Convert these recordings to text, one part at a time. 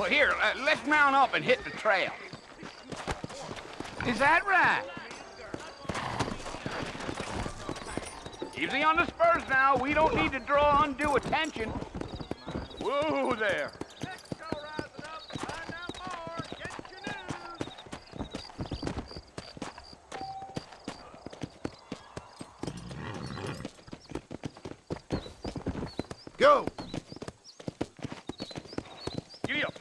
Well, here, let's mount up and hit the trail. Is that right? Easy on the spurs now. We don't need to draw undue attention. Whoa there. Go! Giddy up.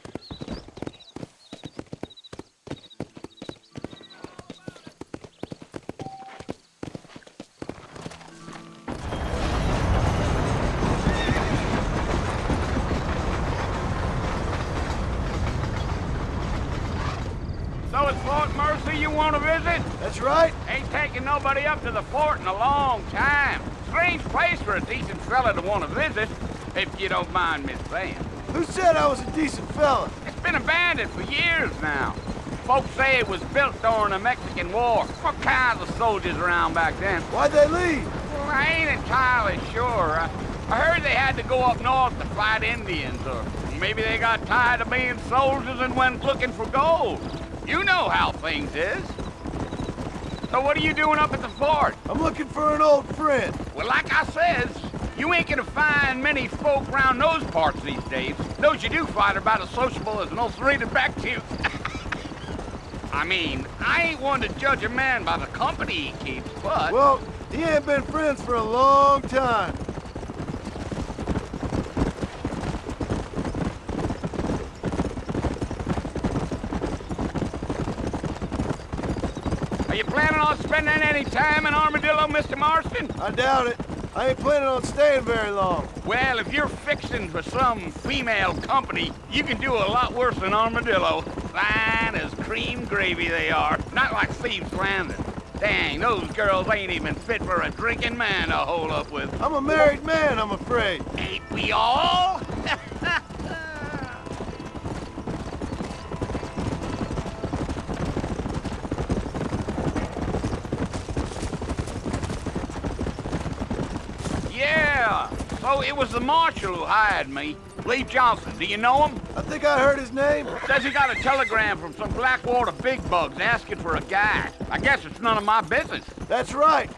So it's Fort Mercy you want to visit? That's right. Ain't taking nobody up to the fort in a long time. Strange place for a decent fella to want to visit, if you don't mind me saying. Who said I was a decent fella? It's been abandoned for years now. Folks say it was built during the Mexican War. What kinds of soldiers around back then? Why'd they leave? Well, I ain't entirely sure. I heard they had to go up north to fight Indians, or maybe they got tired of being soldiers and went looking for gold. You know how things is. So what are you doing up at the fort? I'm looking for an old friend. Well, like I says, you ain't gonna find many folk around those parts these days. Those you do find are about as sociable as an ulcerated back tooth. I mean, I ain't one to judge a man by the company he keeps, but... Well, he ain't been friends for a long time. Are you planning on spending any time in Armadillo, Mr. Marston? I doubt it. I ain't planning on staying very long. Well, if you're fixing for some female company, you can do a lot worse than Armadillo. Fine as cream gravy they are. Not like Thieves Landing. Dang, those girls ain't even fit for a drinking man to hole up with. I'm a married man, I'm afraid. Ain't we all? Yeah, so it was the marshal who hired me. Lee Johnson, do you know him? I think I heard his name. Says he got a telegram from some Blackwater big bugs asking for a guy. I guess it's none of my business. That's right.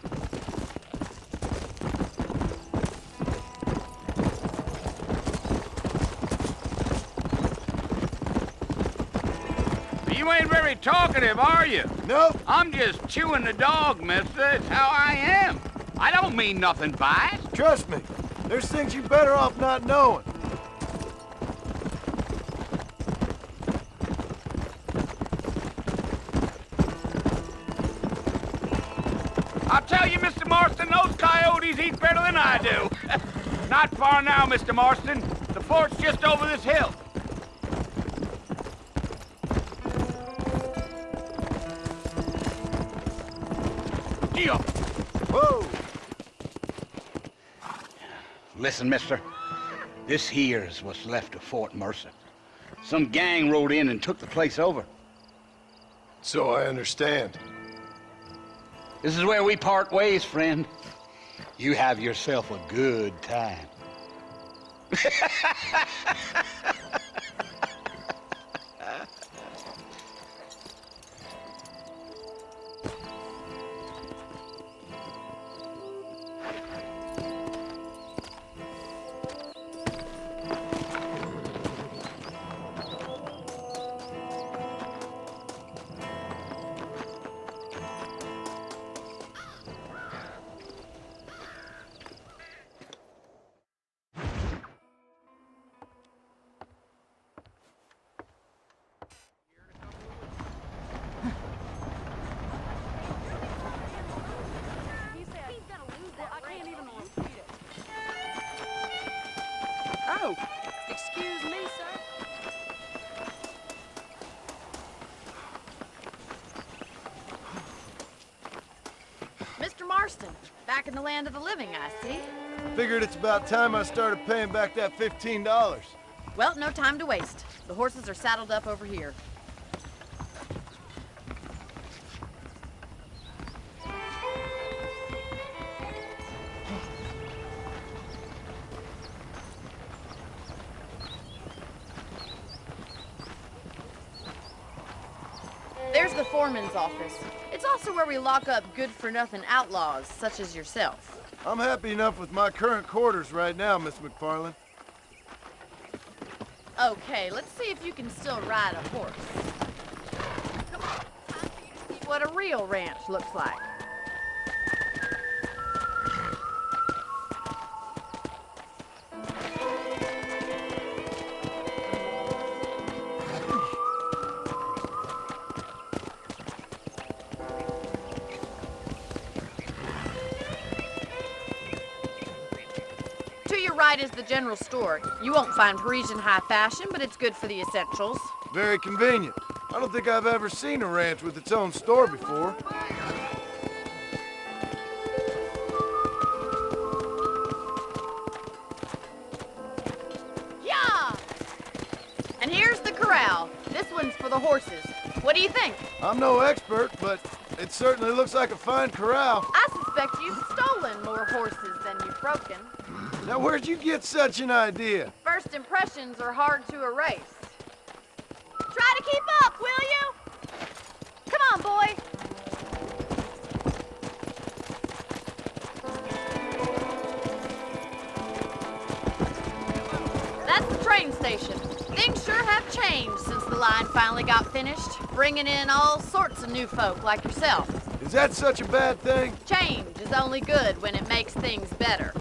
You ain't very talkative, are you? Nope. I'm just chewing the dog, mister. It's how I am. I don't mean nothing by it. Trust me. There's things you better off not knowing. I'll tell you, Mr. Marston, those coyotes eat better than I do. Not far now, Mr. Marston. The fort's just over this hill. Geo. Whoa! Listen, mister. This here's what's left of Fort Mercer. Some gang rode in and took the place over. So I understand. This is where we part ways, friend. You have yourself a good time. Oh, excuse me, sir. Mr. Marston, back in the land of the living, I see. Figured it's about time I started paying back that $15. Well, no time to waste. The horses are saddled up over here. the foreman's office. It's also where we lock up good-for-nothing outlaws, such as yourself. I'm happy enough with my current quarters right now, Miss McFarland. Okay, let's see if you can still ride a horse. Come on, time for you to see what a real ranch looks like. To your right is the general store. You won't find Parisian high fashion, but it's good for the essentials. Very convenient. I don't think I've ever seen a ranch with its own store before. Yeah! And here's the corral. This one's for the horses. What do you think? I'm no expert, but it certainly looks like a fine corral. I suspect you've stolen more horses than you've broken. Now, where'd you get such an idea? First impressions are hard to erase. Try to keep up, will you? Come on, boy. That's the train station. Things sure have changed since the line finally got finished, bringing in all sorts of new folk like yourself. Is that such a bad thing? Change is only good when it makes things better.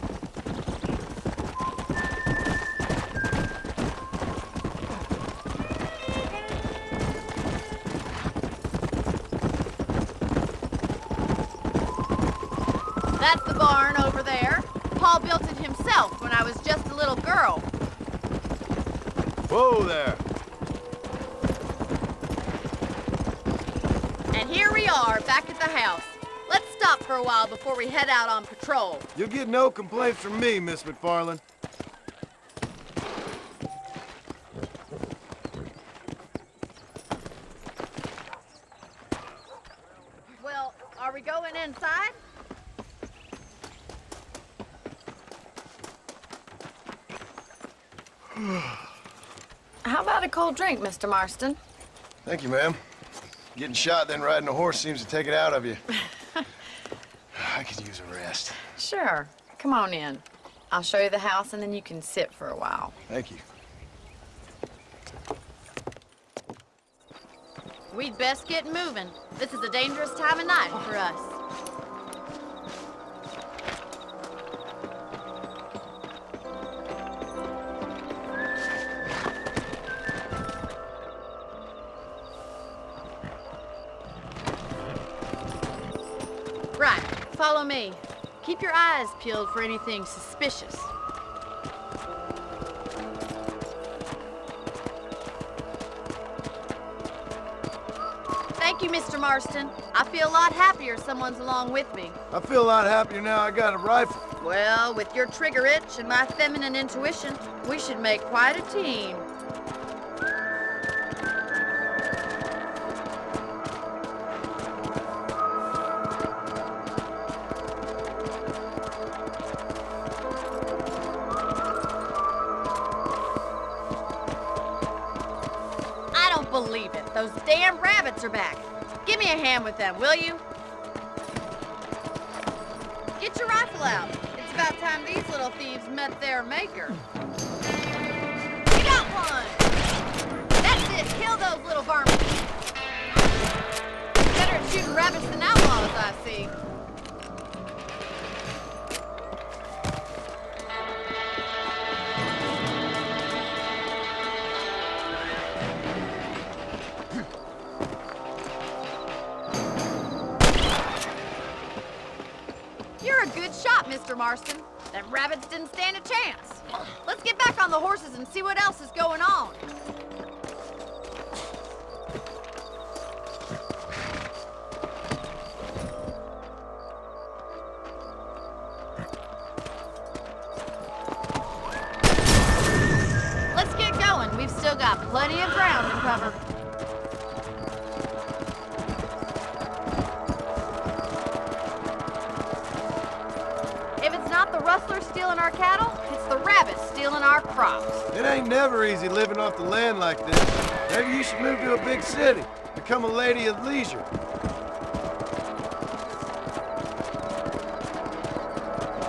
That's the barn over there. Paul built it himself when I was just a little girl. Whoa there. And here we are, back at the house. Let's stop for a while before we head out on patrol. You'll get no complaints from me, Miss McFarland. Well, are we going inside? How about a cold drink, Mr. Marston? Thank you, ma'am. Getting shot, then riding a horse seems to take it out of you. I could use a rest. Sure. Come on in. I'll show you the house, and then you can sit for a while. Thank you. We'd best get moving. This is a dangerous time of night for us. Right, follow me. Keep your eyes peeled for anything suspicious. Thank you, Mr. Marston. I feel a lot happier someone's along with me. I feel a lot happier now I got a rifle. Well, with your trigger itch and my feminine intuition, we should make quite a team. I don't believe it. Those damn rabbits are back. Give me a hand with them, will you? Get your rifle out. It's about time these little thieves met their maker. You got one! That's it. Kill those little varmints. Better at shooting rabbits than outlaws, I see. You're a good shot, Mr. Marston. Them rabbits didn't stand a chance. Let's get back on the horses and see what else is going on. Let's get going. We've still got plenty of ground to cover. If it's not the rustlers stealing our cattle, it's the rabbits stealing our crops. It ain't never easy living off the land like this. Maybe you should move to a big city. The become a lady of leisure.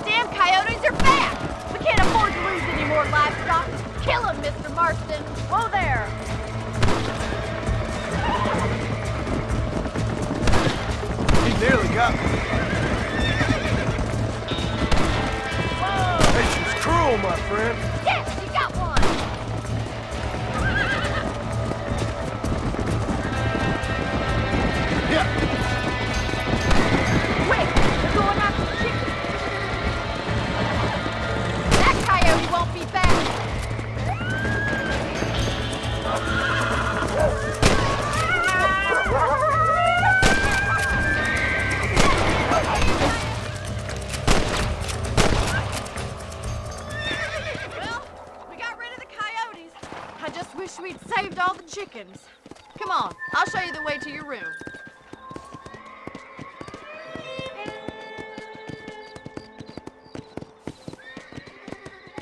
Damn coyotes are back! We can't afford to lose any more livestock. Kill them, Mr. Marston. Whoa there! He nearly got me. Whoa! Nature's cruel, my friend. Yes, you got one! Yeah. Quick! They're going after the chicken! That coyote won't be back! Well, we got rid of the coyotes. I just wish we'd saved all the chickens. Come on, I'll show you the way to your room.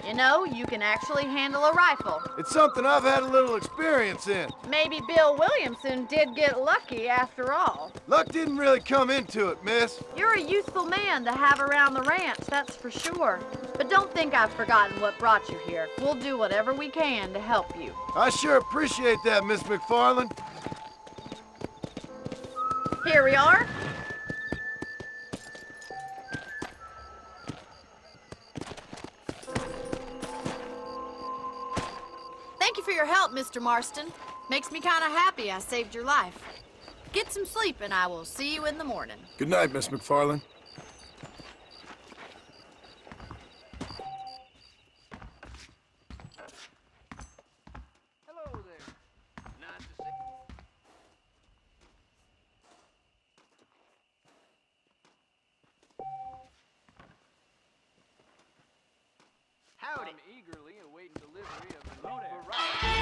You know, you can actually handle a rifle. It's something I've had a little experience in. Maybe Bill Williamson did get lucky after all. Luck didn't really come into it, miss. You're a useful man to have around the ranch, that's for sure. But don't think I've forgotten what brought you here. We'll do whatever we can to help you. I sure appreciate that, Miss McFarland. Here we are. Thank you for your help, Mr. Marston. Makes me kind of happy I saved your life. Get some sleep and I will see you in the morning. Good night, Miss McFarland. Hello there. Nice to see you. Howdy. I'm eagerly awaiting delivery of a new variety.